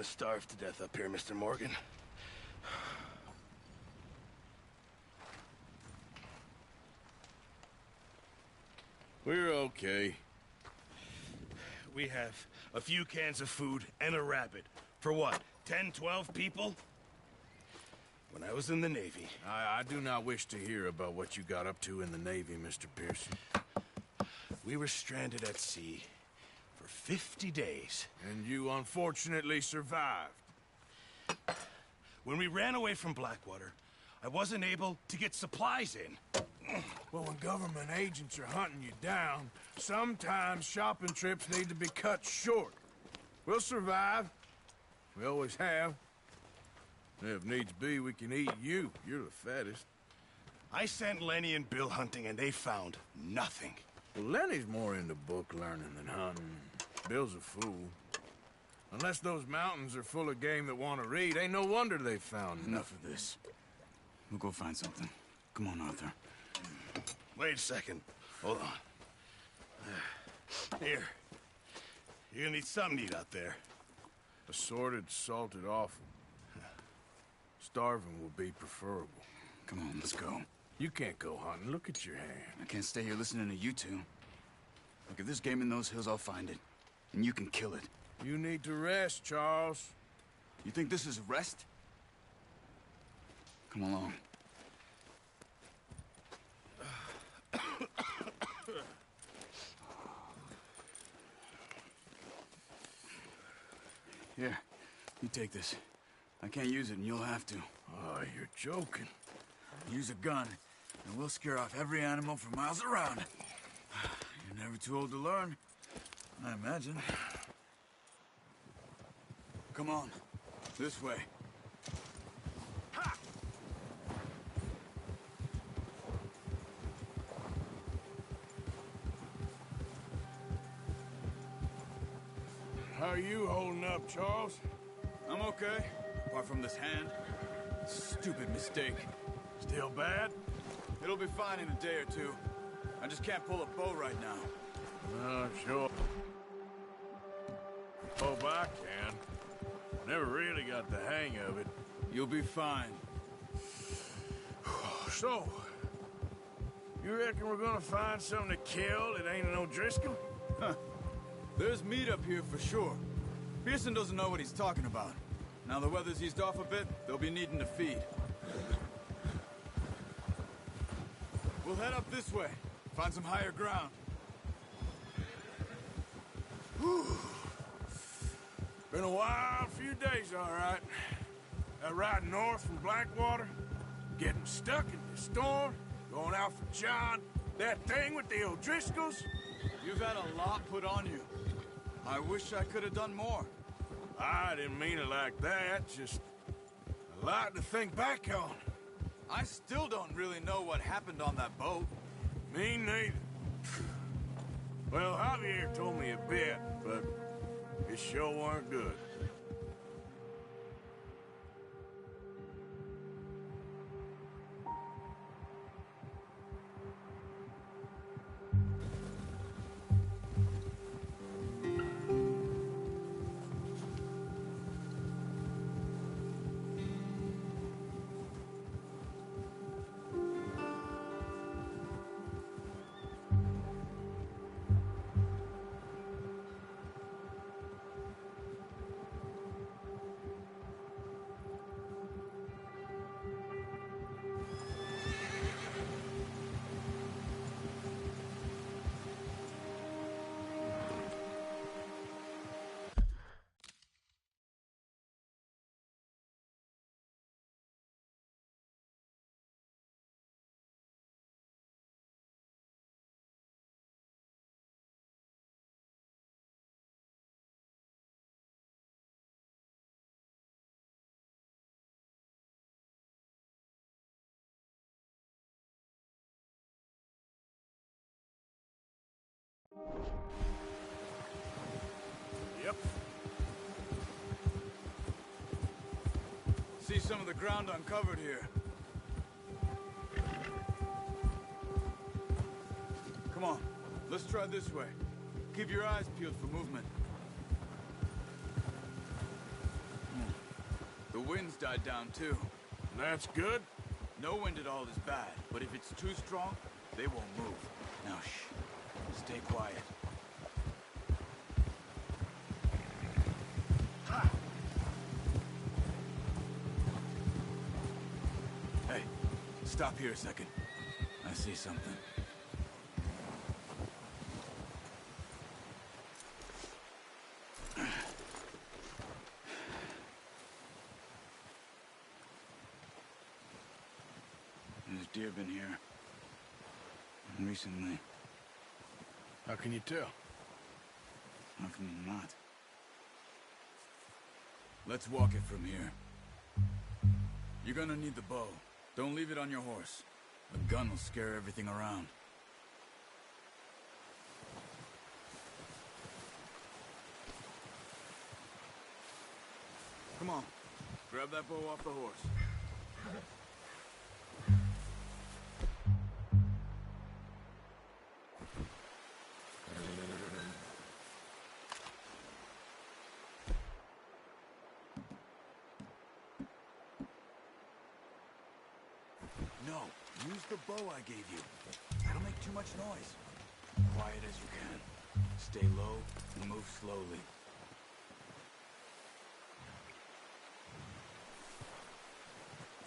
to starve to death up here, Mr. Morgan. We're okay. We have a few cans of food and a rabbit. For what, 10, 12 people? When I was in the Navy... I do not wish to hear about what you got up to in the Navy, Mr. Pearson. We were stranded at sea for 50 days. And you unfortunately survived. When we ran away from Blackwater, I wasn't able to get supplies in. Well, when government agents are hunting you down, sometimes shopping trips need to be cut short. We'll survive. We always have. If needs be, we can eat you. You're the fattest. I sent Lenny and Bill hunting, and they found nothing. Well, Lenny's more into book learning than hunting. Bill's a fool. Unless those mountains are full of game that want to read, ain't no wonder they found Enough of this. We'll go find something. Come on, Arthur. Wait a second. Hold on. Here. You're gonna need something to eat out there. Assorted, salted offal. Starving will be preferable. Come on, let's go. You can't go hunting. Look at your hand. I can't stay here listening to you two. Look, if there's game in those hills, I'll find it. And you can kill it. You need to rest, Charles. You think this is rest? Come along. Here, you take this. I can't use it, and you'll have to. Oh, you're joking. Use a gun, and we'll scare off every animal for miles around. You're never too old to learn, I imagine. Come on, this way. Ha! How are you holding up, Charles? I'm okay, apart from this hand. Stupid mistake. Still bad? It'll be fine in a day or two. I just can't pull a bow right now. Oh, sure. Oh, but I can. Never really got the hang of it. You'll be fine. So, you reckon we're gonna find something to kill that ain't no Driscoll? Huh. There's meat up here for sure. Pearson doesn't know what he's talking about. Now the weather's eased off a bit, they'll be needing to feed. We'll head up this way. Find some higher ground. Whew. Been a wild few days, all right. That ride north from Blackwater, getting stuck in the storm, going out for John, that thing with the O'Driscolls. You've had a lot put on you. I wish I could have done more. I didn't mean it like that, just a lot to think back on. I still don't really know what happened on that boat. Me neither. Well, Javier told me a bit, but it sure weren't good. Yep. See some of the ground uncovered here. Come on, let's try this way. Keep your eyes peeled for movement. The wind's died down, too. That's good. No wind at all is bad, but if it's too strong, they won't move. Now, shh. Stay quiet. Hey, stop here a second. I see something. There's deer been here. Recently. How can you tell? How can you not? Let's walk it from here. You're gonna need the bow. Don't leave it on your horse. A gun will scare everything around. Come on. Grab that bow off the horse. No, use the bow I gave you. It'll make too much noise. Quiet as you can. Stay low and move slowly.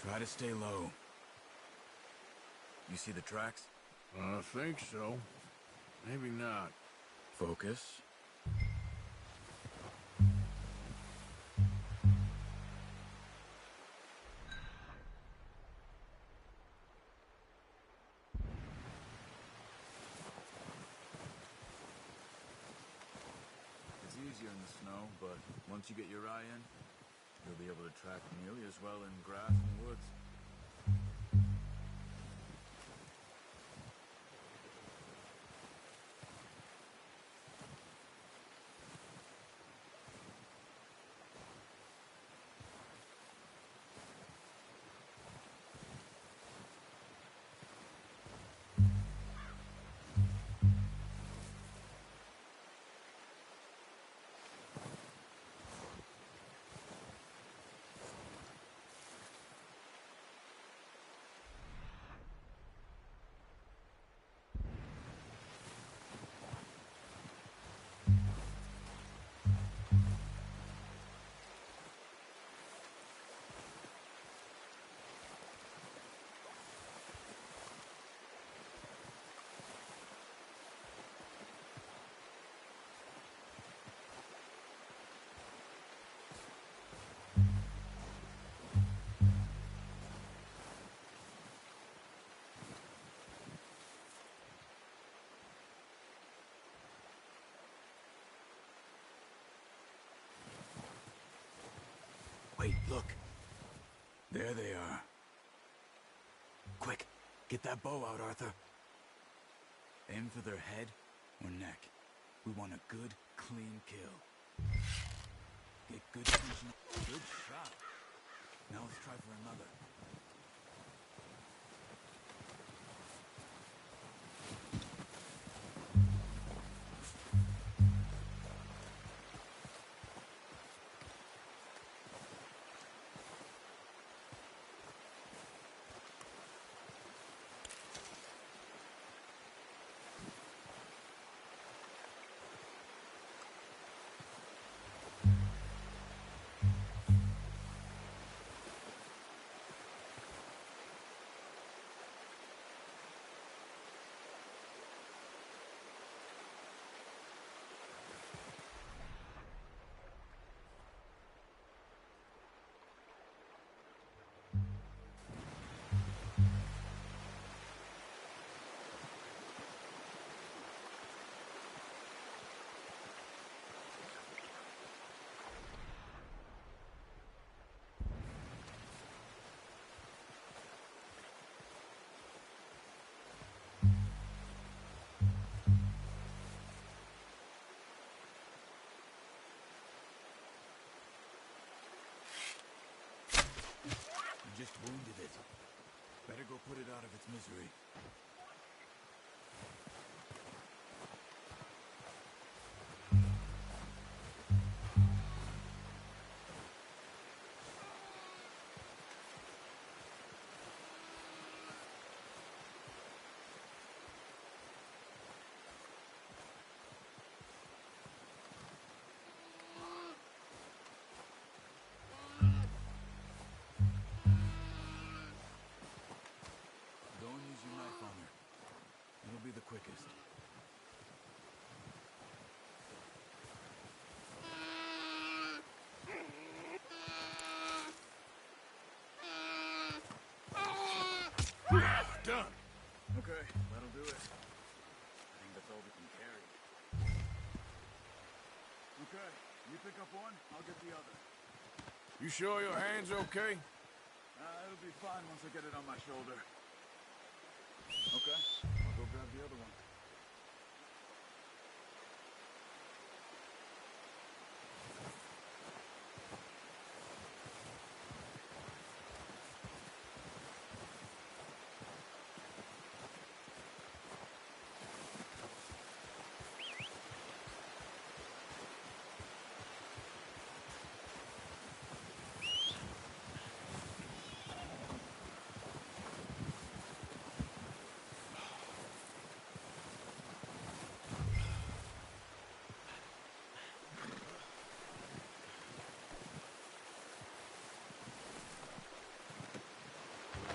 Try to stay low. You see the tracks? I think so. Maybe not. Focus. It's easier in the snow, but once you get your eye in, you'll be able to track nearly as well in grass and woods. Wait, look. There they are. Quick, get that bow out, Arthur. Aim for their head or neck. We want a good, clean kill. Get good tension. Good shot. Now let's try for another. You just wounded it. Better go put it out of its misery. quickest. Done. Okay, that'll do it. I think that's all we can carry. Okay, you pick up one, I'll get the other. You sure your hand's okay? It'll be fine once I get it on my shoulder. Okay, I'll go grab the other one.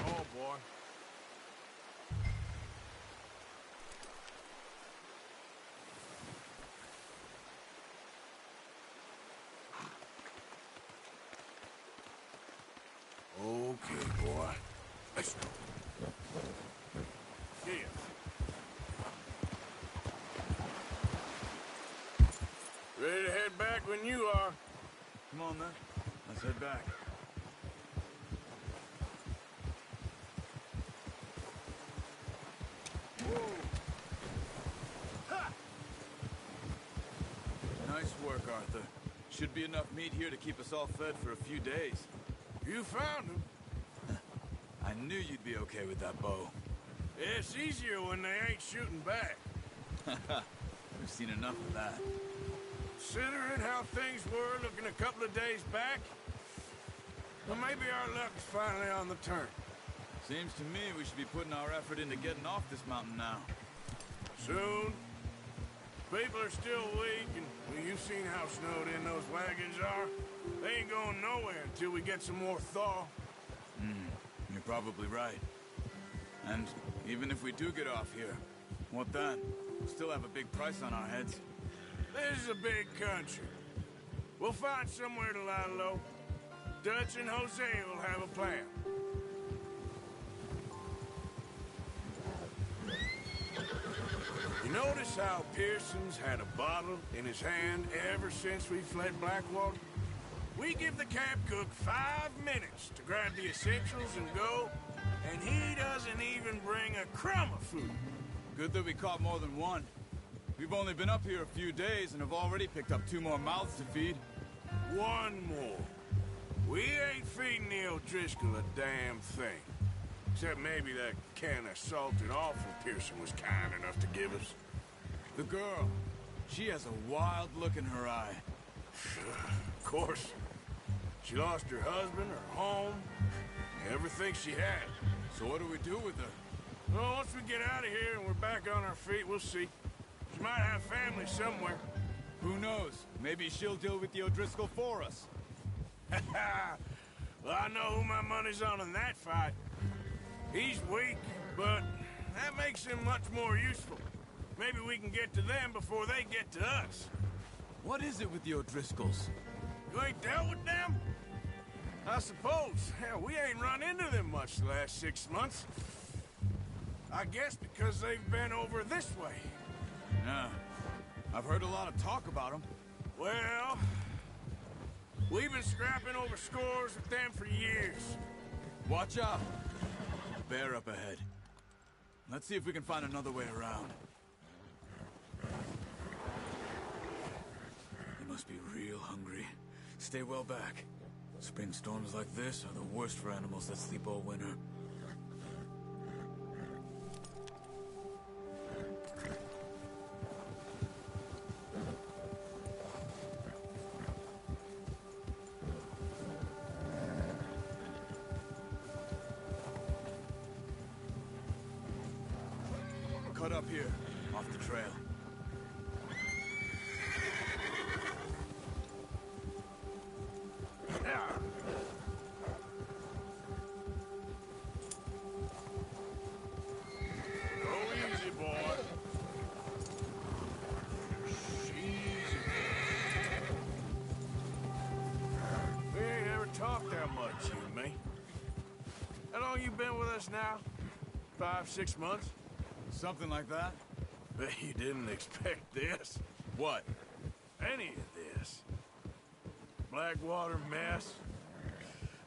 Oh, boy. Okay, boy. Let's go. Here. Ready to head back when you are. Come on then, let's head back. Nice work, Arthur. Should be enough meat here to keep us all fed for a few days. You found him. I knew you'd be okay with that bow. It's easier when they ain't shooting back. We've seen enough of that. Considering how things were looking a couple of days back, well, maybe our luck's finally on the turn. Seems to me we should be putting our effort into getting off this mountain now. Soon. People are still weak, and well, you've seen how snowed in those wagons are. They ain't going nowhere until we get some more thaw. You're probably right. And even if we do get off here, what then? We'll still have a big price on our heads. This is a big country. We'll find somewhere to lie low. Dutch and Jose will have a plan. You notice how Pearson's had a bottle in his hand ever since we fled Blackwater? We give the camp cook 5 minutes to grab the essentials and go, and he doesn't even bring a crumb of food. Good that we caught more than one. We've only been up here a few days and have already picked up 2 more mouths to feed. One more. We ain't feeding the O'Driscoll a damn thing. Except maybe that can of salted offal Pearson was kind enough to give us. The girl, she has a wild look in her eye. Of course. She lost her husband, her home, everything she had. So what do we do with her? Well, once we get out of here and we're back on our feet, we'll see. She might have family somewhere. Who knows? Maybe she'll deal with the O'Driscoll for us. Well, I know who my money's on in that fight. He's weak, but that makes him much more useful. Maybe we can get to them before they get to us. What is it with the O'Driscolls? You ain't dealt with them? I suppose. Hell, we ain't run into them much the last 6 months. I guess because they've been over this way. Yeah. I've heard a lot of talk about them. Well, we've been scrapping over scores with them for years. Watch out. Bear up ahead. Let's see if we can find another way around. They must be real hungry. Stay well back. Spring storms like this are the worst for animals that sleep all winter. Cut up here, off the trail. Go easy, boy. us now? 5, 6 months? Something like that? Bet you didn't expect this. What? Any of this. Blackwater mess.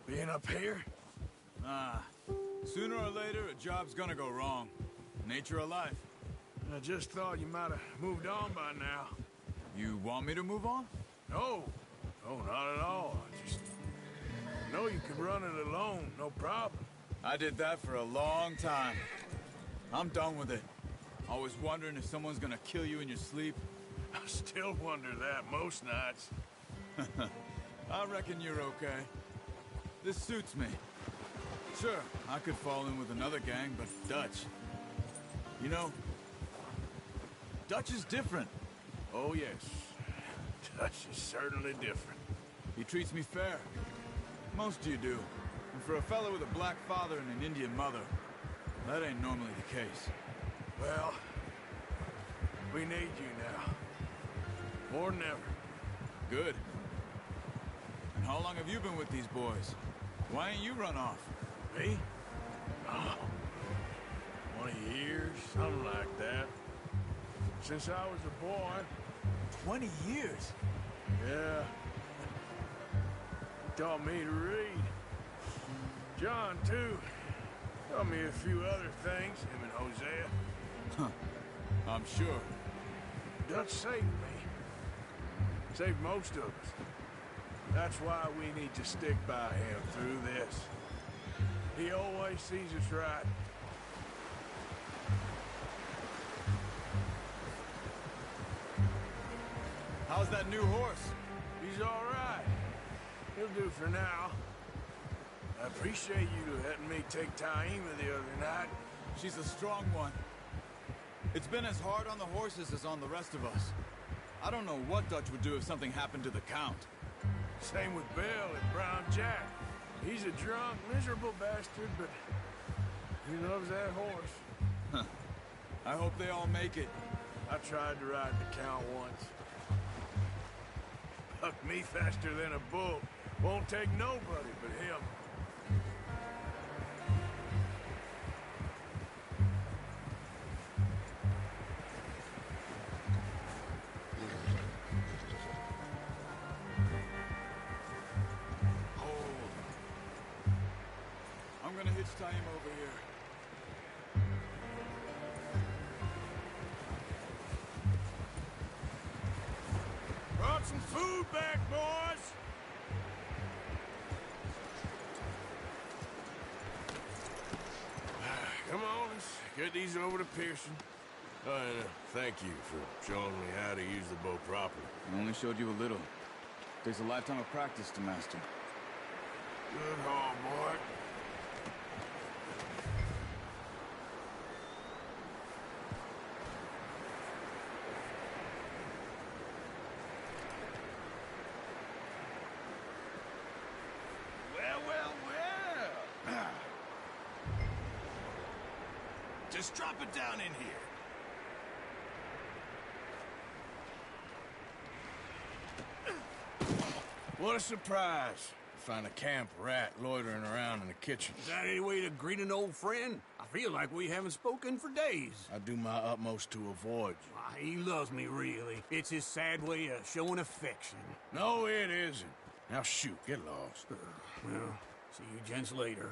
Being up here? Sooner or later, a job's gonna go wrong. Nature of life. I just thought you might have moved on by now. You want me to move on? No. No, not at all. I just know you could run it alone, no problem. I did that for a long time. I'm done with it. Always wondering if someone's gonna kill you in your sleep. I still wonder that most nights. I reckon you're okay. This suits me. Sure, I could fall in with another gang, but Dutch... You know, Dutch is different. Oh, yes. Dutch is certainly different. He treats me fair. Most of you do. And for a fellow with a black father and an Indian mother, that ain't normally the case. Well, we need you now. More than ever. Good. And how long have you been with these boys? Why ain't you run off? Me? Oh, 20 years, something like that. Since I was a boy. 20 years? Yeah. He taught me to read. John, too. Taught me a few other things, him and Hosea. Huh. I'm sure. Dutch saved me. Saved most of us. That's why we need to stick by him through this. He always sees us right. How's that new horse? He's all right. He'll do for now. I appreciate you letting me take Taima the other night. She's a strong one. It's been as hard on the horses as on the rest of us. I don't know what Dutch would do if something happened to the Count. Same with Bill and Brown Jack. He's a drunk, miserable bastard, but he loves that horse. Huh. I hope they all make it. I tried to ride the Count once. Bucked me faster than a bull. Won't take nobody but him. I'm gonna hitch tie him over here. Brought some food back, boys! Come on, let's get these over to Pearson. And thank you for showing me how to use the bow properly. I only showed you a little. Takes a lifetime of practice to master. Good haul, boy. Well. Just drop it down in here. What a surprise. Find a camp rat loitering around in the kitchen. Is that any way to greet an old friend? I feel like we haven't spoken for days. I do my utmost to avoid you. Why, he loves me, really. It's his sad way of showing affection. No, it isn't. Now shoot, get lost. Well, see you gents later.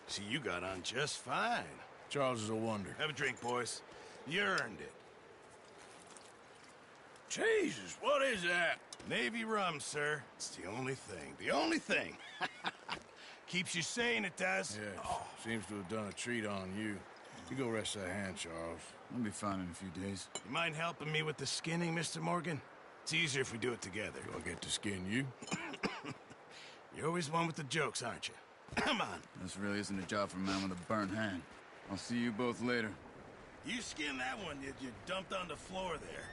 See, you got on just fine. Charles is a wonder. Have a drink, boys. You earned it. Jesus, what is that? Navy rum, sir. It's the only thing. The only thing. Keeps you sane, it does. Yes, seems to have done a treat on you. You go rest that hand, Charles. I'll be fine in a few days. You mind helping me with the skinning, Mr. Morgan? It's easier if we do it together. Do I get to skin you? You're always one with the jokes, aren't you? Come on. This really isn't a job for a man with a burnt hand. I'll see you both later. You skin that one you dumped on the floor there.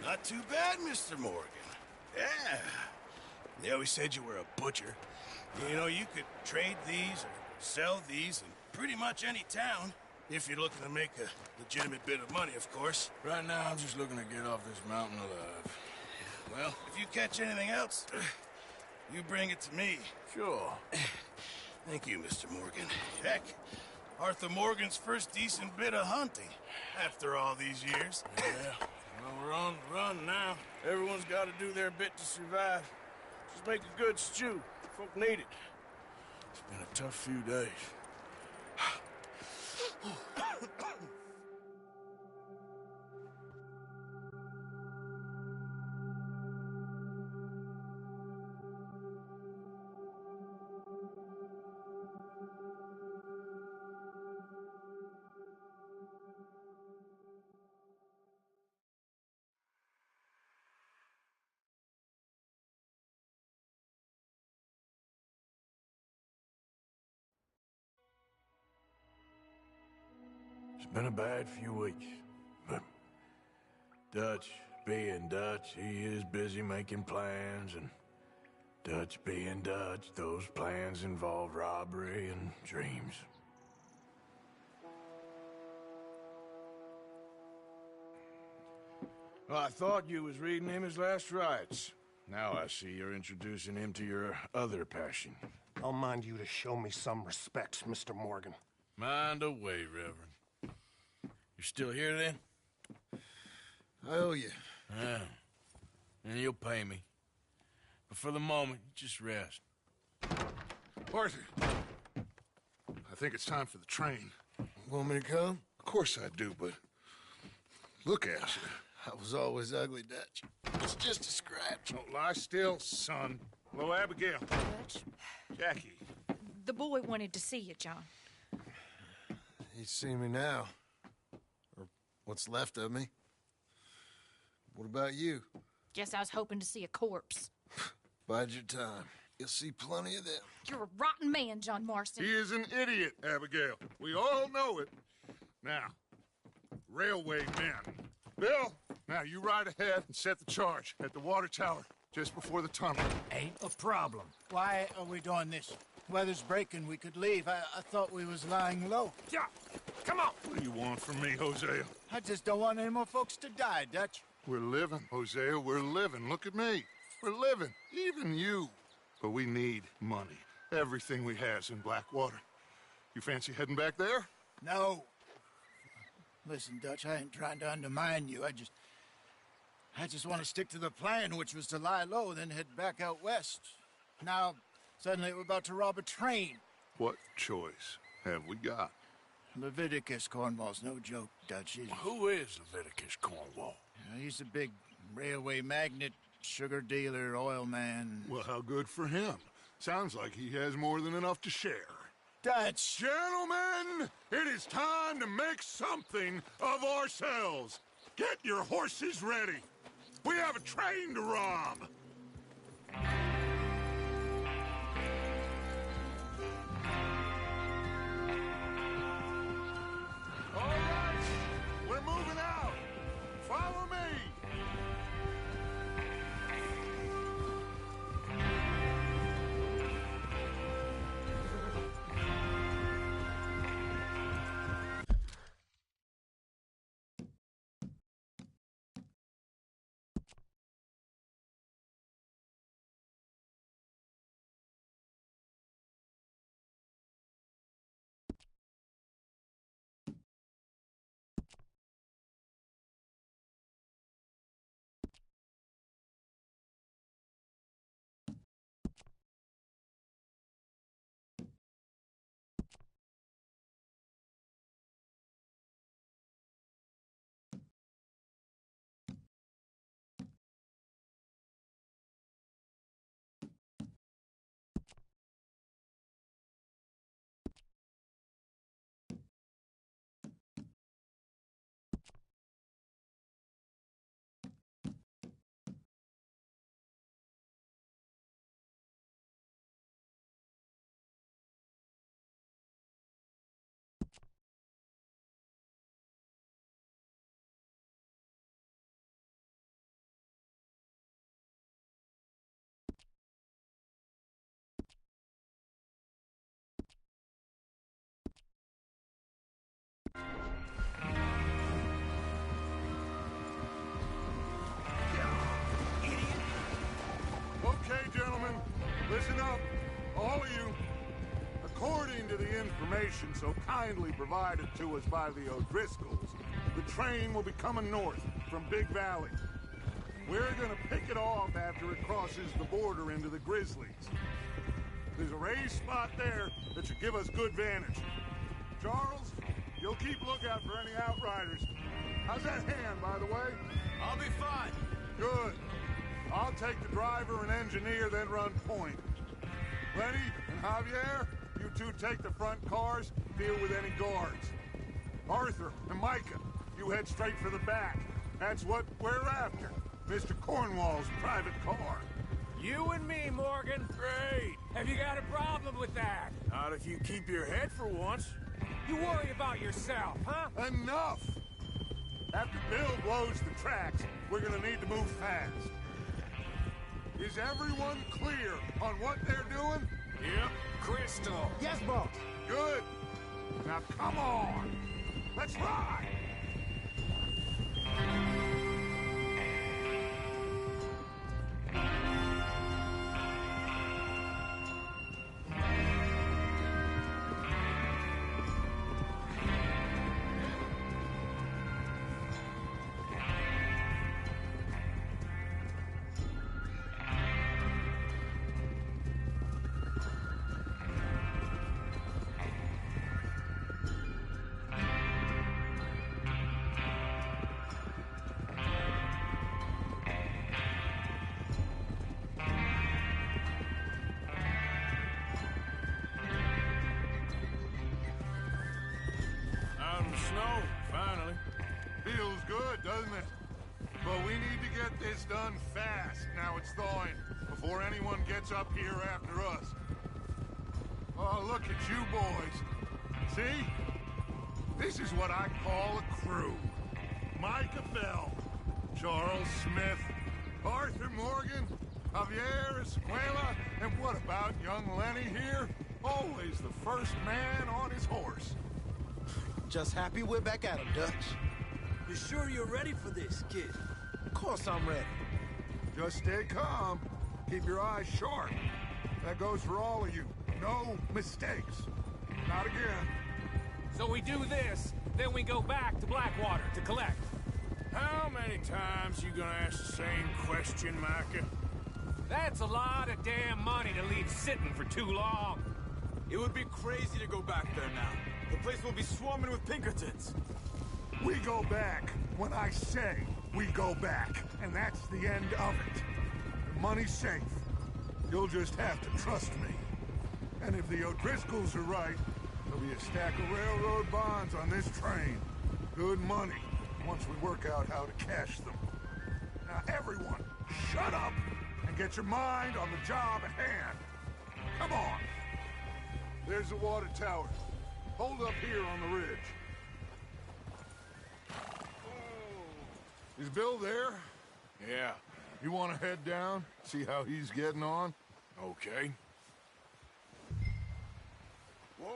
Not too bad, Mr. Morgan. Yeah. They always said you were a butcher. You know, you could trade these or sell these in pretty much any town. If you're looking to make a legitimate bit of money, of course. Right now, I'm just looking to get off this mountain alive. Well, if you catch anything else, you bring it to me. Sure. Thank you, Mr. Morgan. Heck, Arthur Morgan's first decent bit of hunting after all these years. Yeah. Well, we're on the run now. Everyone's got to do their bit to survive. Just make a good stew. Folk need it. It's been a tough few days. It's been a bad few weeks, but Dutch being Dutch, he is busy making plans, and Dutch being Dutch, those plans involve robbery and dreams. Well, I thought you was reading him his last rites. Now I see you're introducing him to your other passion. I'll mind you to show me some respect, Mr. Morgan. Mind away, Reverend. You're still here, then? I owe you. Yeah. And you'll pay me. But for the moment, just rest. Arthur, I think it's time for the train. Want me to come? Of course I do, but look at you. I was always ugly, Dutch. It's just a scratch. Don't lie still, son. Hello, Abigail. Dutch, Jackie. the boy wanted to see you, John. He's seen me now. Or what's left of me. What about you? Guess I was hoping to see a corpse. Bide your time. You'll see plenty of them. You're a rotten man, John Marston. He is an idiot, Abigail. We all know it. Now, railway men. Bill, now you ride ahead and set the charge at the water tower just before the tunnel. Ain't a problem. Why are we doing this? Weather's breaking. We could leave. I thought we was lying low. Yeah, come on. What do you want from me, Hosea? I just don't want any more folks to die, Dutch. We're living, Hosea. We're living. Look at me. We're living. Even you. But we need money. Everything we has in Blackwater. You fancy heading back there? No. Listen, Dutch, I ain't trying to undermine you. I just want to stick to the plan, which was to lie low, then head back out west. Now, suddenly we're about to rob a train. What choice have we got? Leviticus Cornwall's no joke, Dutch. Who is Leviticus Cornwall? He's a big railway magnate, sugar dealer, oil man. Well, how good for him. Sounds like he has more than enough to share. Dutch! Gentlemen, it is time to make something of ourselves. Get your horses ready. We have a train to rob. information so kindly provided to us by the O'Driscolls, the train will be coming north from Big Valley. We're gonna pick it off after it crosses the border into the Grizzlies. There's a raised spot there that should give us good vantage. Charles, you'll keep lookout for any outriders. How's that hand, by the way? I'll be fine. Good. I'll take the driver and engineer, then run point. Lenny and Javier, you two take the front cars, deal with any guards. Arthur and Micah, you head straight for the back. That's what we're after. Mr. Cornwall's private car. You and me, Morgan. Great. Have you got a problem with that? Not if you keep your head for once. You worry about yourself, huh? Enough! After Bill blows the tracks, we're gonna need to move fast. Is everyone clear on what they're doing? Yep. Crystal. Yes, boss. Good. Now come on. Let's ride! Snow, finally. Feels good, doesn't it? But we need to get this done fast. Now it's thawing, before anyone gets up here after us. Oh, look at you boys. See? This is what I call a crew. Micah Bell, Charles Smith, Arthur Morgan, Javier Escuela, and what about young Lenny here? Always the first man on his horse. Just happy we're back at him, Dutch. You sure you're ready for this, kid? Of course I'm ready. Just stay calm. Keep your eyes sharp. That goes for all of you. No mistakes. Not again. So we do this, then we go back to Blackwater to collect. How many times you gonna ask the same question, Micah? That's a lot of damn money to leave sitting for too long. It would be crazy to go back there now. The place will be swarming with Pinkertons. We go back when I say we go back, and that's the end of it. The money's safe. You'll just have to trust me. And if the O'Driscolls are right, there'll be a stack of railroad bonds on this train. Good money, once we work out how to cash them. Now everyone, shut up and get your mind on the job at hand. Come on. There's the water tower. Hold up here on the ridge. Is Bill there? Yeah. You want to head down, see how he's getting on? Okay. Whoa!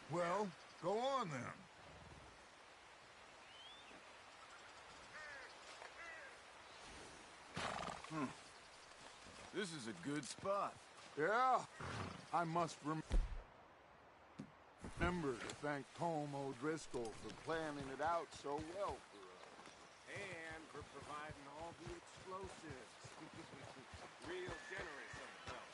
Well, go on then. This is a good spot. Yeah, I must remember to thank Tom O'Driscoll for planning it out so well for us. And for providing all the explosives. Real generous of the fellas.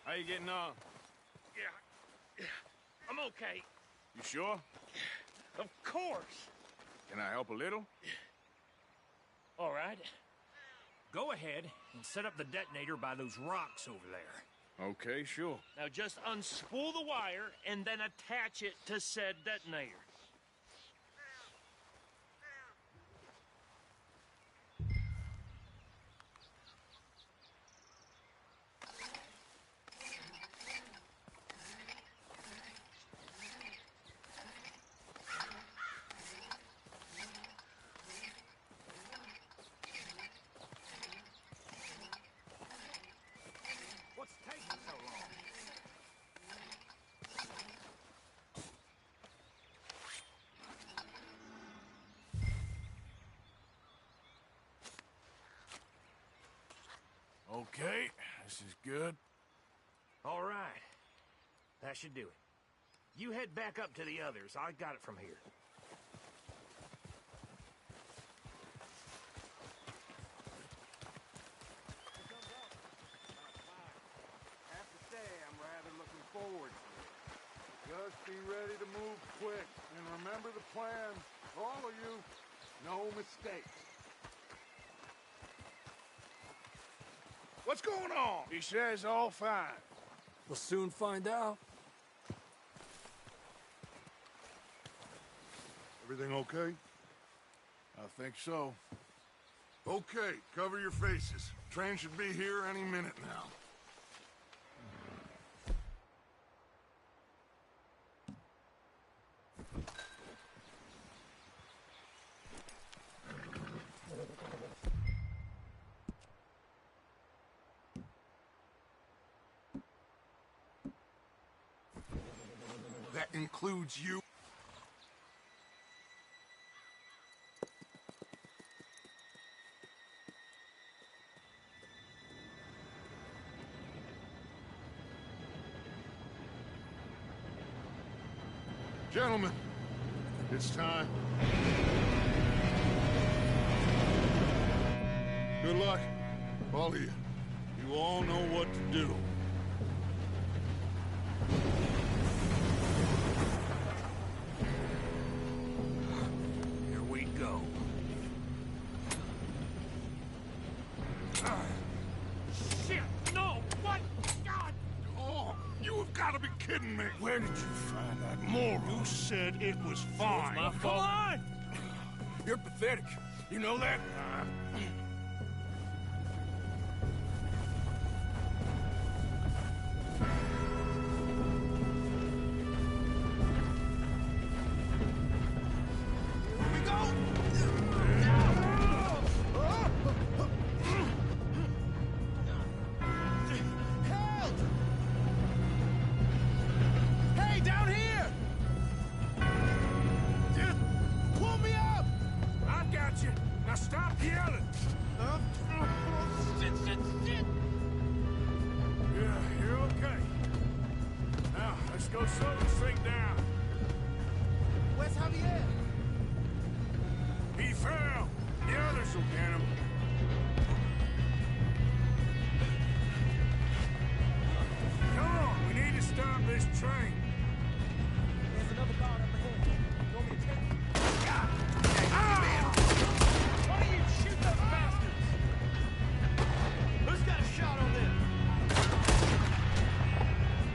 How you getting on? Yeah, I'm okay. You sure? Of course. Can I help a little? All right. Go ahead and set up the detonator by those rocks over there. Okay, sure. Now just unspool the wire and then attach it to said detonator. What's taking so long? Okay, this is good. All right. That should do it. You head back up to the others. I got it from here. I have to say, I'm rather looking forward to it. Just be ready to move quick, and remember the plan. All of you, no mistakes. What's going on? He says all fine. We'll soon find out. Everything okay? I think so. Okay, cover your faces. Train should be here any minute now. That includes you. Gentlemen, it's time. Good luck, all of you. You all know what to do. Here we go. Shit! No! What? God! Oh, you have got to be kidding me. Where did you find that moron? You said it was fine. My fault. Come on! You're pathetic. You know that? Here we go! Help! Hey, down here! Just pull me up! I've got you. Now stop yelling. Shit. Yeah, you're okay. Now, let's go slow this thing down. Where's Javier? He fell. The others will get him. Come on, we need to stop this train. There's another guard up ahead. You want me to take him? Why don't you shoot those bastards? Who's got a shot on them?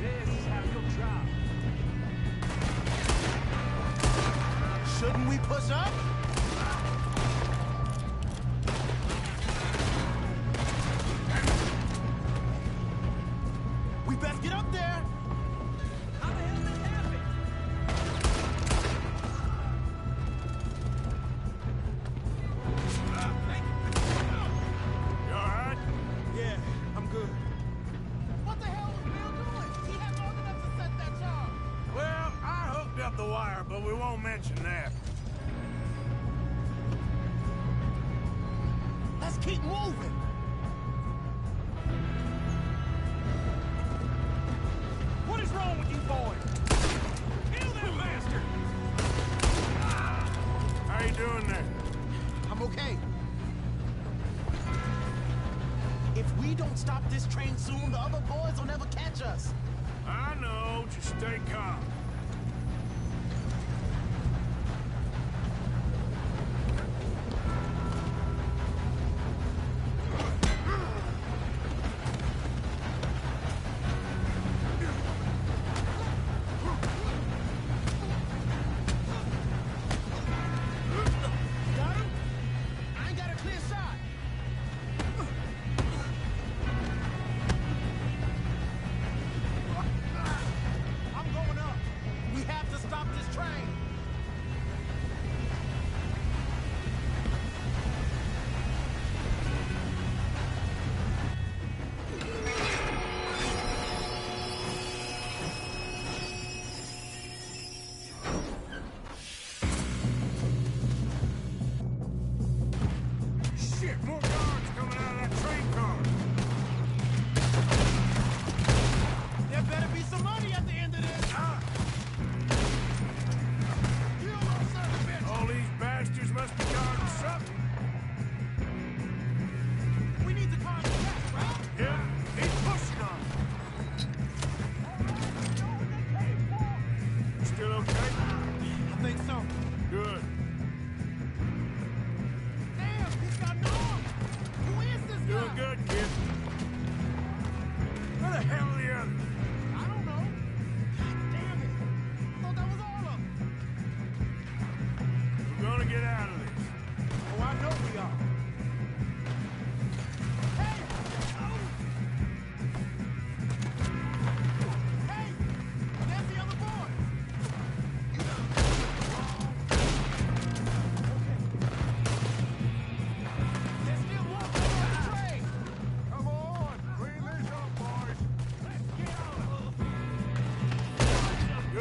This is how you'll drop. Shouldn't we push up? We best get up there. How the hell did this happen? You all right? Yeah, I'm good. What the hell was Bill doing? He had long enough to set that charge. Well, I hooked up the wire, but we won't mention that. Let's keep moving. What is wrong with you boys? Kill that bastard! How you doing there? I'm okay. If we don't stop this train soon, the other boys will never catch us. I know. Just stay calm.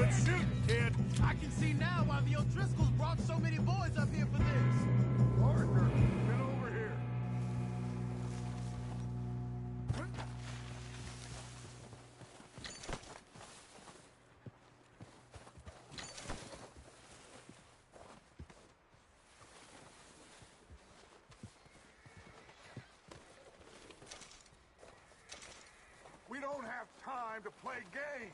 Quit shooting, kid. I can see now why the O'Driscolls brought so many boys up here for this. Arthur, get over here. We don't have time to play games.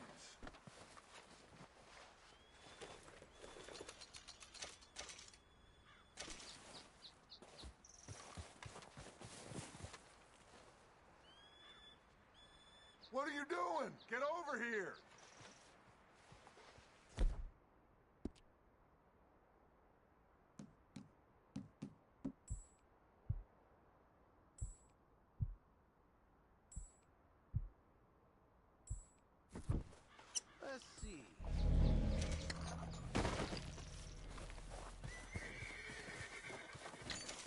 What are you doing? Get over here! Let's see.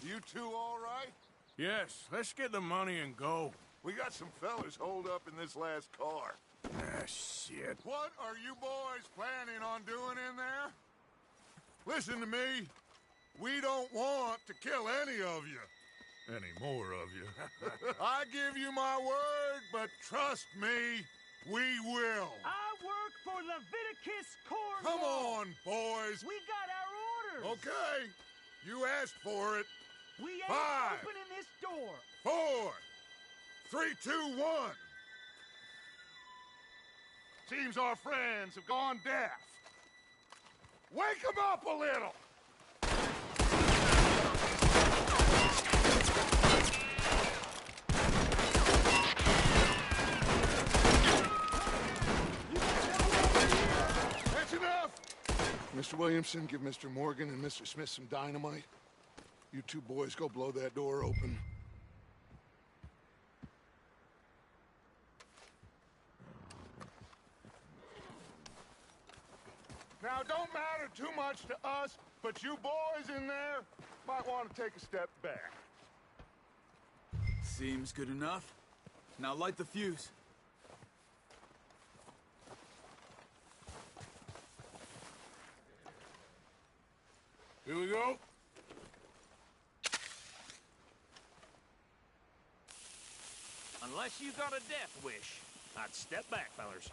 You two all right? Yes, let's get the money and go. We got some fellas holed up in this last car. Ah, shit. What are you boys planning on doing in there? Listen to me. We don't want to kill any of you. Any more of you. I give you my word, but trust me, we will. I work for Leviticus Corps. Come on, boys. We got our orders. Okay. You asked for it. We ain't 5, opening this door. 4, 3, 2, 1. Seems our friends have gone deaf. Wake them up a little. That's enough. Mr. Williamson, give Mr. Morgan and Mr. Smith some dynamite. You two boys go blow that door open. Now, don't matter too much to us, but you boys in there might want to take a step back. Seems good enough. Now light the fuse. Here we go. Unless you got a death wish, I'd step back, fellers.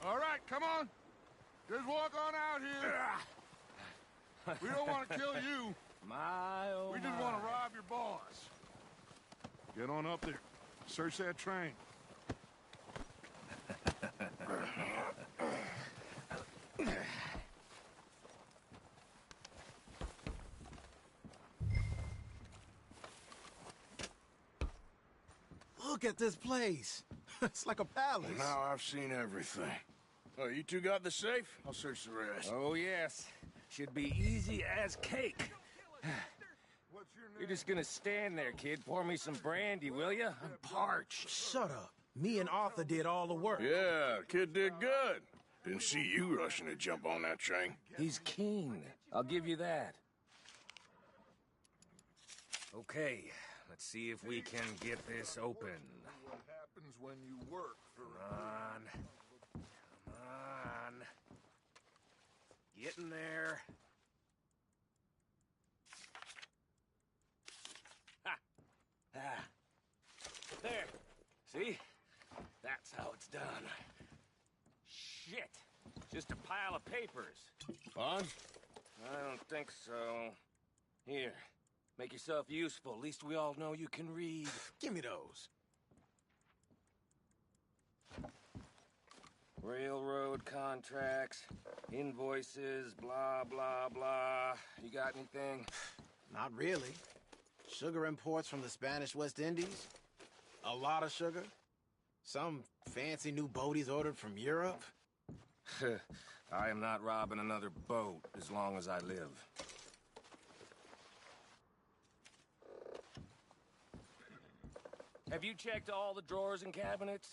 All right, come on. Just walk on out here. We don't want to kill you. My, oh We just my. want to rob your boss. Get on up there. Search that train. Look at this place. It's like a palace. Now I've seen everything. Oh, you two got the safe? I'll search the rest. Oh, yes. Should be easy as cake. What's your name? You're just gonna stand there, kid. Pour me some brandy, will you? I'm parched. Shut up. Me and Arthur did all the work. Yeah, kid did good. Didn't see you rushing to jump on that train. He's keen. I'll give you that. Okay, let's see if we can get this open. What happens when you work for Come on. Come on. Get in there. Ha! Ah. There. See? That's how it's done. Shit. Just a pile of papers. Bonds? I don't think so. Here. Make yourself useful. At least we all know you can read. Give me those. Railroad contracts, invoices, blah, blah, blah. You got anything? Not really. Sugar imports from the Spanish West Indies. A lot of sugar. Some fancy new boat he's ordered from Europe. I am not robbing another boat as long as I live. Have you checked all the drawers and cabinets?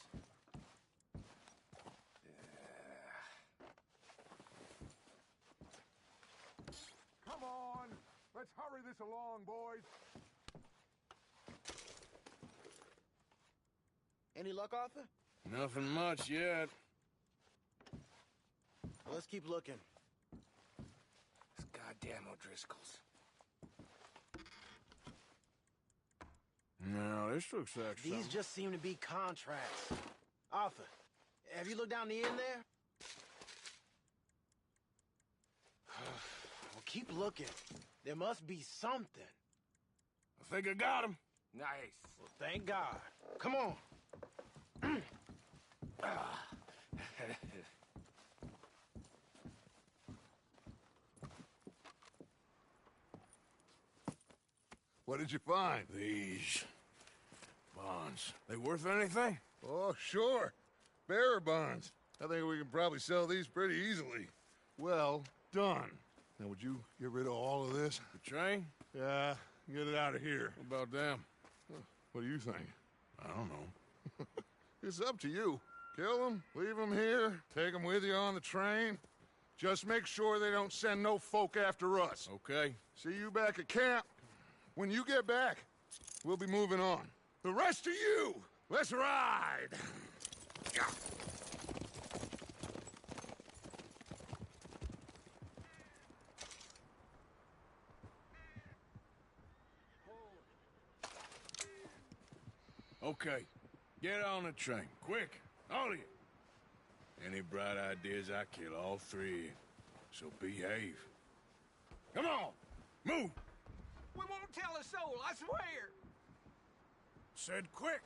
Come on. Let's hurry this along, boys. Any luck, Arthur? Nothing much yet. Well, let's keep looking. This goddamn O'Driscolls. No, this looks like These something. just seem to be contracts. Arthur, have you looked down the end there? Well, keep looking. There must be something. I think I got him. Nice. Well, thank God. Come on. What did you find? These bonds. They worth anything? Oh, sure. Bearer bonds. I think we can probably sell these pretty easily. Well done. Now, would you get rid of all of this? The train? Yeah, get it out of here. What about them? What do you think? I don't know. It's up to you. Kill them, leave them here, take them with you on the train. Just make sure they don't send no folk after us. Okay. See you back at camp. When you get back, we'll be moving on. The rest of you, let's ride! Okay. Get on the train. Quick. All of you. Any bright ideas, I kill all three of you. So behave. Come on! Move! We won't tell a soul, I swear. Said quick!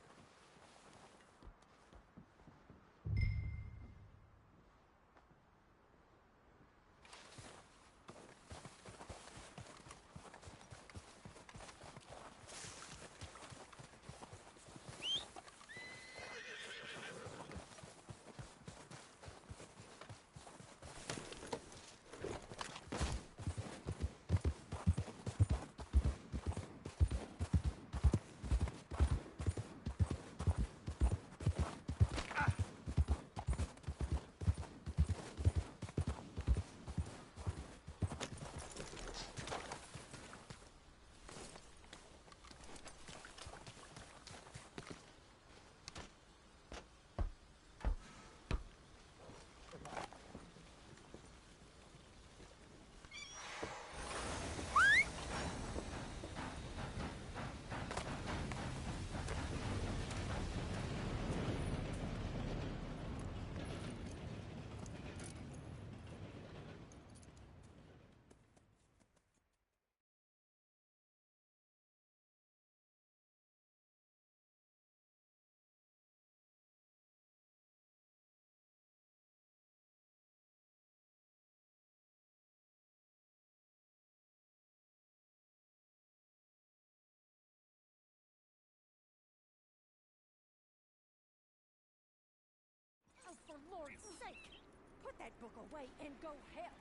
Oh, for Lord's sake! Put that book away and go help!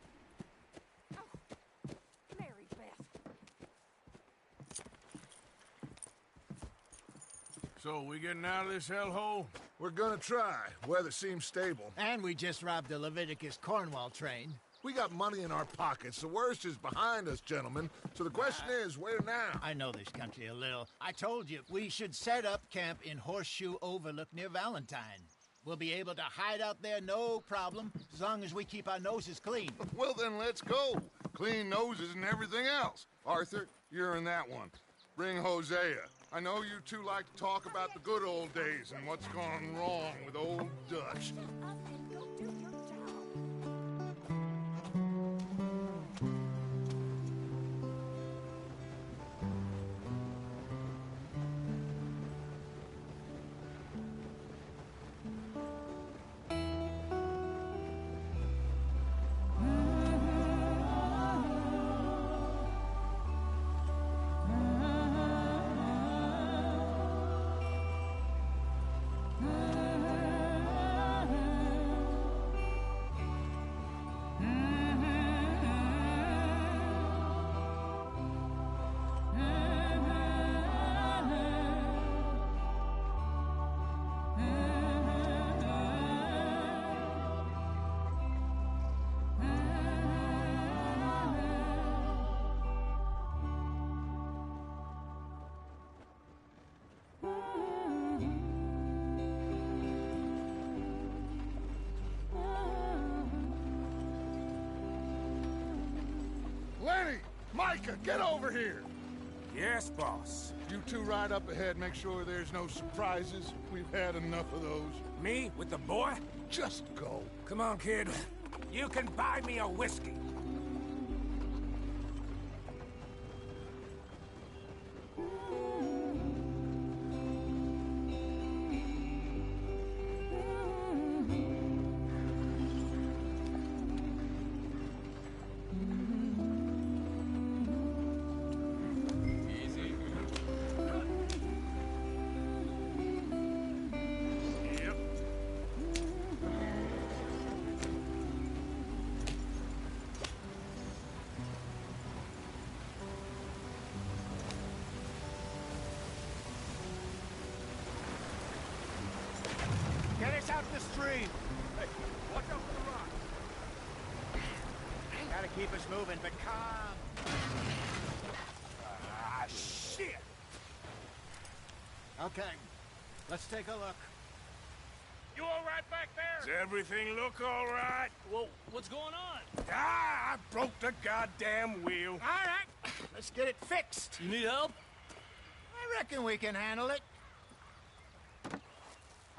Oh, Mary Beth. So, we getting out of this hellhole? We're gonna try. Weather seems stable. And we just robbed the Leviticus Cornwall train. We got money in our pockets. The worst is behind us, gentlemen. So the question is, where now? I know this country a little. I told you, we should set up camp in Horseshoe Overlook near Valentine. We'll be able to hide out there no problem, as long as we keep our noses clean. Well, then let's go. Clean noses and everything else. Arthur, you're in that one. Bring Hosea. I know you two like to talk about the good old days and what's gone wrong with old Dutch. Up and go do your job. Lenny! Micah, get over here! Yes, boss. You two ride up ahead, make sure there's no surprises. We've had enough of those. Me with the boy? Just go. Come on, kid. You can buy me a whiskey. Get us out the stream. Hey, watch out for the rock. Gotta keep us moving, but calm. Ah, shit! Okay, let's take a look. You all right back there? Does everything look all right? Well, what's going on? Ah, I broke the goddamn wheel. All right, let's get it fixed. You need help? I reckon we can handle it.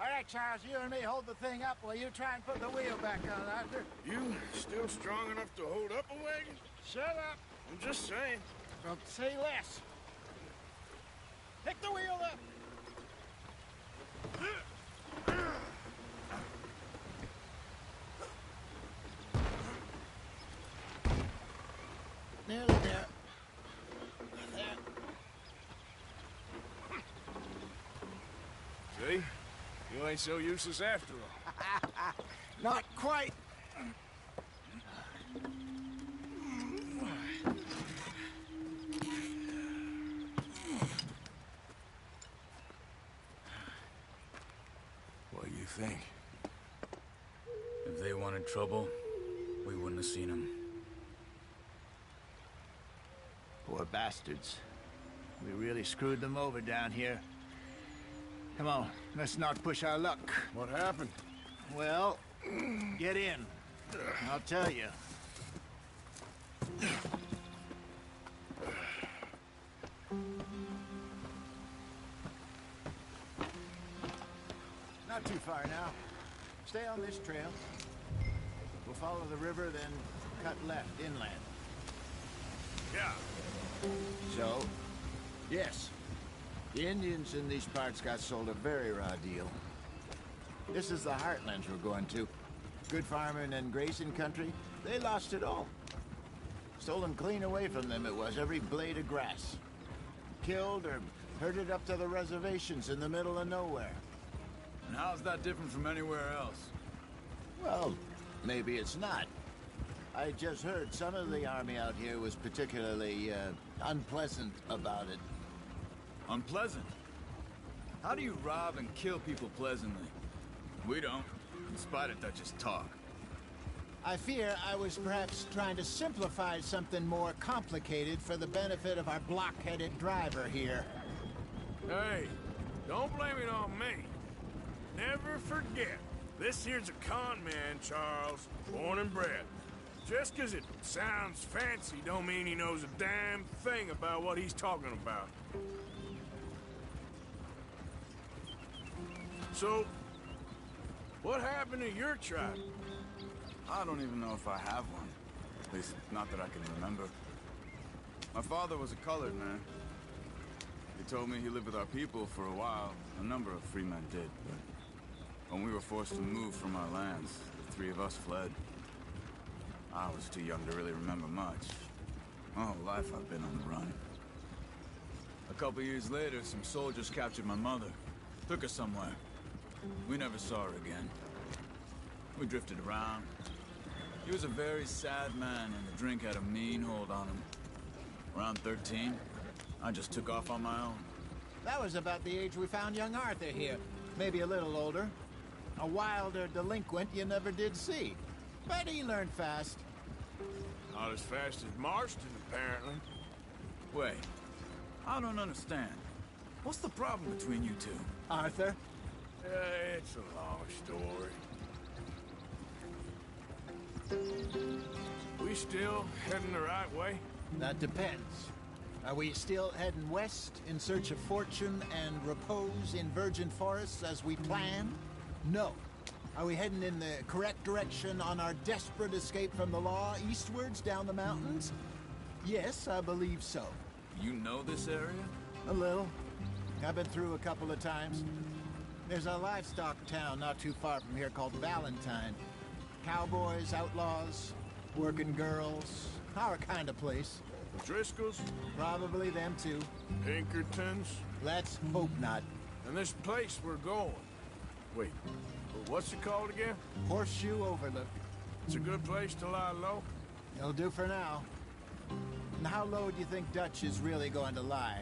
All right, Charles, you and me hold the thing up while you try and put the wheel back on, Arthur. You still strong enough to hold up a wagon? Shut up. I'm just saying. Don't say less. Pick the wheel up. Nearly there. There. See? You ain't so useless after all. Not quite. What do you think? If they wanted trouble, we wouldn't have seen them. Poor bastards. We really screwed them over down here. Come on, let's not push our luck. What happened? Well, get in. I'll tell you. Not too far now. Stay on this trail. We'll follow the river, then cut left inland. Yeah. So, yes. The Indians in these parts got sold a very raw deal. This is the heartlands we're going to. Good farming and grazing country, they lost it all. Stolen clean away from them it was, every blade of grass. Killed or herded up to the reservations in the middle of nowhere. And how's that different from anywhere else? Well, maybe it's not. I just heard some of the army out here was particularly, unpleasant about it. Unpleasant? How do you rob and kill people pleasantly? We don't, in spite of Dutch's talk. I fear I was perhaps trying to simplify something more complicated for the benefit of our block-headed driver here. Hey, don't blame it on me. Never forget, this here's a con man, Charles, born and bred. Just 'cause it sounds fancy don't mean he knows a damn thing about what he's talking about. So, what happened to your tribe? I don't even know if I have one. At least, not that I can remember. My father was a colored man. He told me he lived with our people for a while. A number of free men did, but when we were forced to move from our lands, the three of us fled. I was too young to really remember much. My whole life I've been on the run. A couple years later, some soldiers captured my mother. Took her somewhere. We never saw her again. We drifted around. He was a very sad man, and the drink had a mean hold on him. Around 13, I just took off on my own. That was about the age we found young Arthur here. Maybe a little older. A wilder delinquent you never did see. But he learned fast. Not as fast as Marston, apparently. Wait, I don't understand. What's the problem between you two? Arthur? It's a long story. We still heading the right way? That depends. Are we still heading west in search of fortune and repose in virgin forests as we planned? No. Are we heading in the correct direction on our desperate escape from the law eastwards down the mountains? Yes, I believe so. You know this area? A little. I've been through a couple of times. There's a livestock town not too far from here called Valentine. Cowboys, outlaws, working girls, our kind of place. Driscoll's? Probably them too. Pinkertons? Let's hope not. And this place we're going. Wait, what's it called again? Horseshoe Overlook. It's a good place to lie low? It'll do for now. And how low do you think Dutch is really going to lie?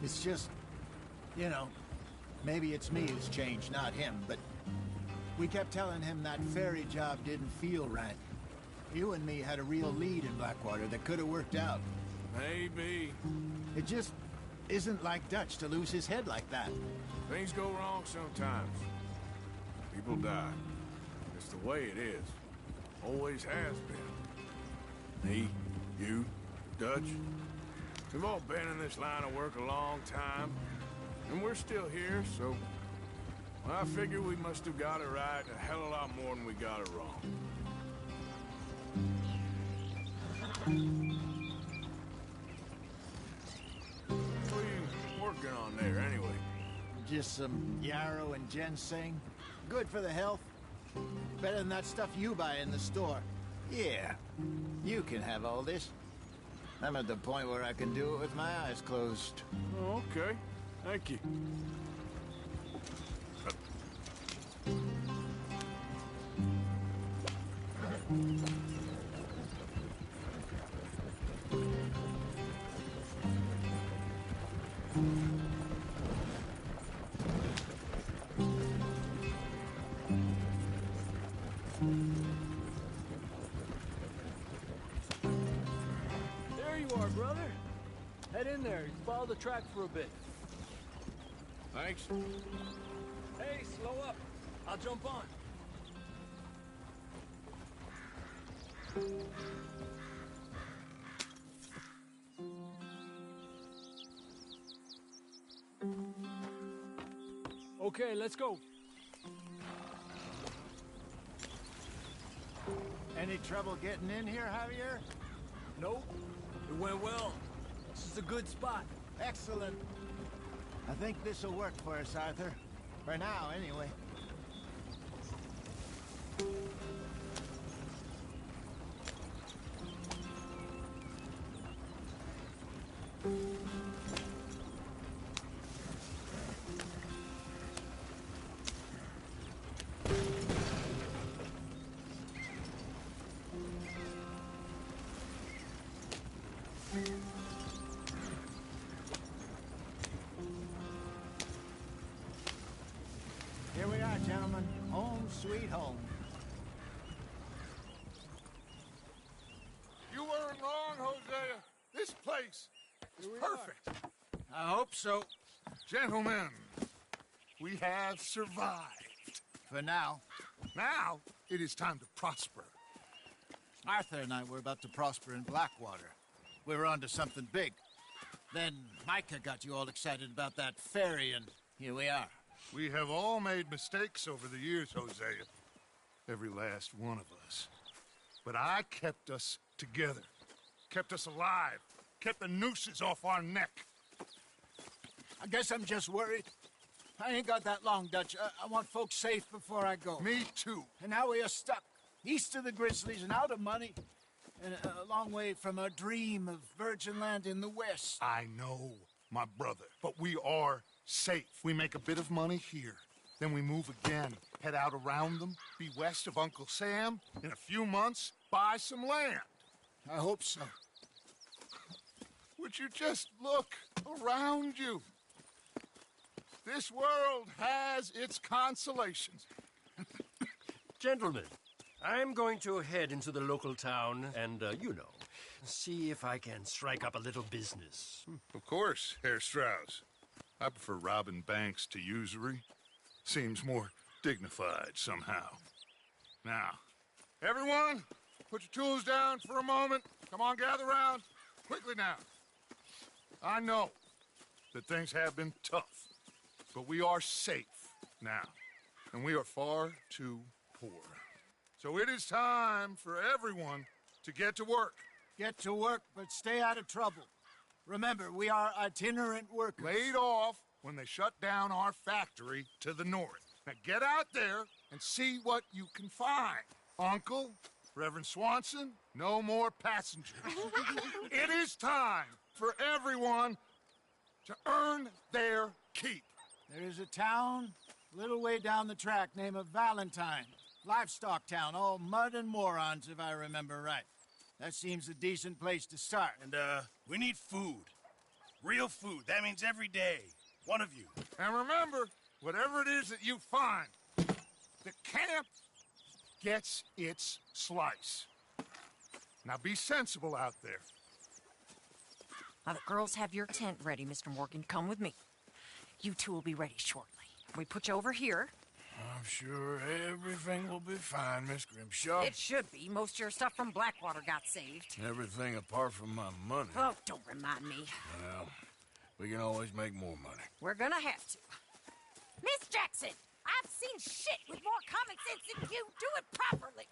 It's just, you know, maybe it's me who's changed, not him, but we kept telling him that ferry job didn't feel right. You and me had a real lead in Blackwater that could have worked out. Maybe. It just isn't like Dutch to lose his head like that. Things go wrong sometimes. People die. It's the way it is. Always has been. Me, you, Dutch. We've all been in this line of work a long time. And we're still here, so... I figure we must have got it right a hell of a lot more than we got it wrong. What are you working on there, anyway? Just some yarrow and ginseng. Good for the health. Better than that stuff you buy in the store. Yeah, you can have all this. I'm at the point where I can do it with my eyes closed. Oh, okay. Thank you. There you are, brother. Head in there. Follow the track for a bit. Thanks. Hey, slow up. I'll jump on. Okay, let's go. Any trouble getting in here, Javier? Nope. It went well. This is a good spot. Excellent. I think this'll work for us, Arthur. For now, anyway. Here we are, gentlemen. Home sweet home. You weren't wrong, Hosea. This place is perfect. I hope so. Gentlemen, we have survived. For now. Now, it is time to prosper. Arthur and I were about to prosper in Blackwater. We were onto something big. Then Micah got you all excited about that ferry, and here we are. We have all made mistakes over the years, Hosea. Every last one of us. But I kept us together. Kept us alive. Kept the nooses off our neck. I guess I'm just worried. I ain't got that long, Dutch. I want folks safe before I go. Me too. And now we are stuck, east of the Grizzlies and out of money, and a long way from our dream of virgin land in the west. I know, my brother, but we are safe. We make a bit of money here. Then we move again, head out around them, be west of Uncle Sam. In a few months, buy some land. I hope so. Would you just look around you? This world has its consolations. Gentlemen, I'm going to head into the local town and, see if I can strike up a little business. Of course, Herr Strauss. I prefer robbing banks to usury. Seems more dignified somehow. Now, everyone, put your tools down for a moment. Come on, gather round. Quickly now. I know that things have been tough, but we are safe now, and we are far too poor. So it is time for everyone to get to work. Get to work, but stay out of trouble. Remember, we are itinerant workers. Laid off when they shut down our factory to the north. Now get out there and see what you can find. Uncle, Reverend Swanson, no more passengers. It is time for everyone to earn their keep. There is a town a little way down the track named Valentine. Livestock town, all mud and morons, if I remember right. That seems a decent place to start. And, we need food. Real food. That means every day. One of you. And remember, whatever it is that you find, the camp gets its slice. Now be sensible out there. Now the girls have your tent ready, Mr. Morgan. Come with me. You two will be ready shortly. We put you over here. I'm sure everything will be fine, Miss Grimshaw. It should be. Most of your stuff from Blackwater got saved. Everything apart from my money. Oh, don't remind me. Well, we can always make more money. We're gonna have to. Miss Jackson, I've seen shit with more common sense than you. Do it properly.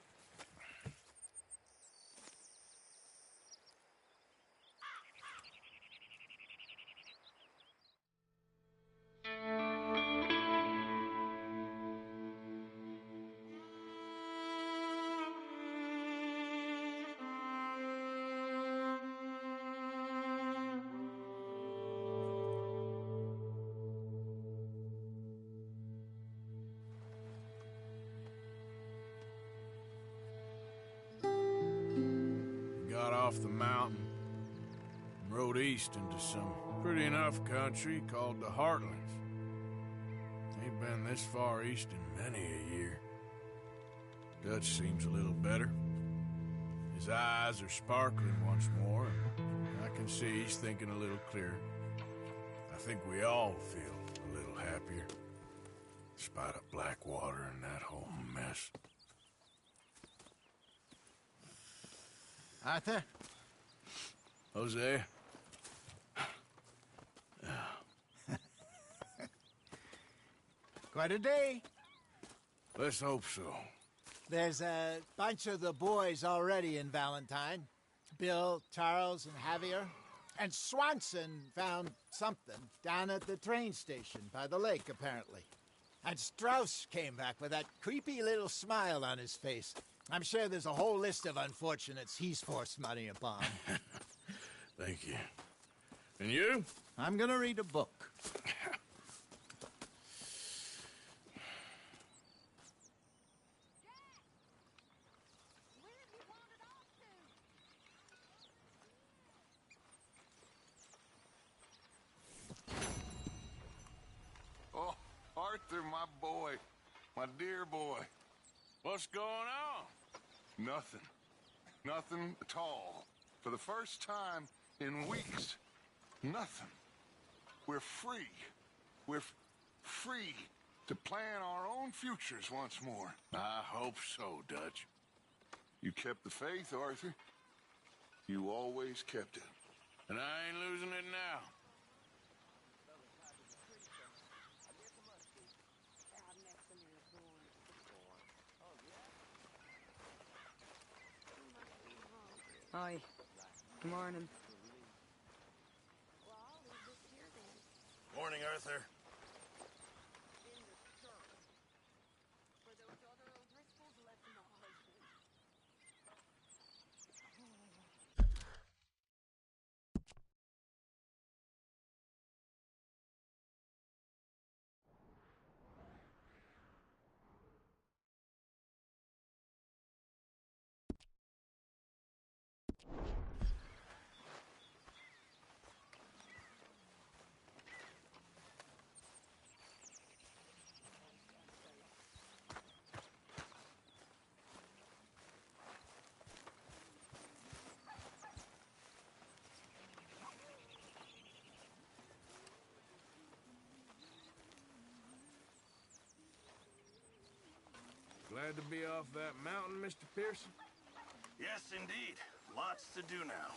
Got off the mountain and rode east into some pretty enough country called the Heartlands. Ain't been this far east in many a year. Dutch seems a little better. His eyes are sparkling once more, and I can see he's thinking a little clearer. I think we all feel a little happier, despite of Blackwater and that whole mess. Arthur? Jose? Quite a day. Let's hope so. There's a bunch of the boys already in Valentine. Bill, Charles, and Javier. And Swanson found something down at the train station by the lake, apparently. And Strauss came back with that creepy little smile on his face. I'm sure there's a whole list of unfortunates he's forced money upon. Thank you. And you? I'm gonna read a book. Oh, Arthur, my boy. My dear boy. What's going on? Nothing. Nothing at all. For the first time in weeks, nothing. We're free. We're free to plan our own futures once more. I hope so, Dutch. You kept the faith, Arthur. You always kept it. And I ain't losing it now. Hi. Good morning. Morning, Arthur. Glad to be off that mountain, Mr. Pearson? Yes, indeed. Lots to do now.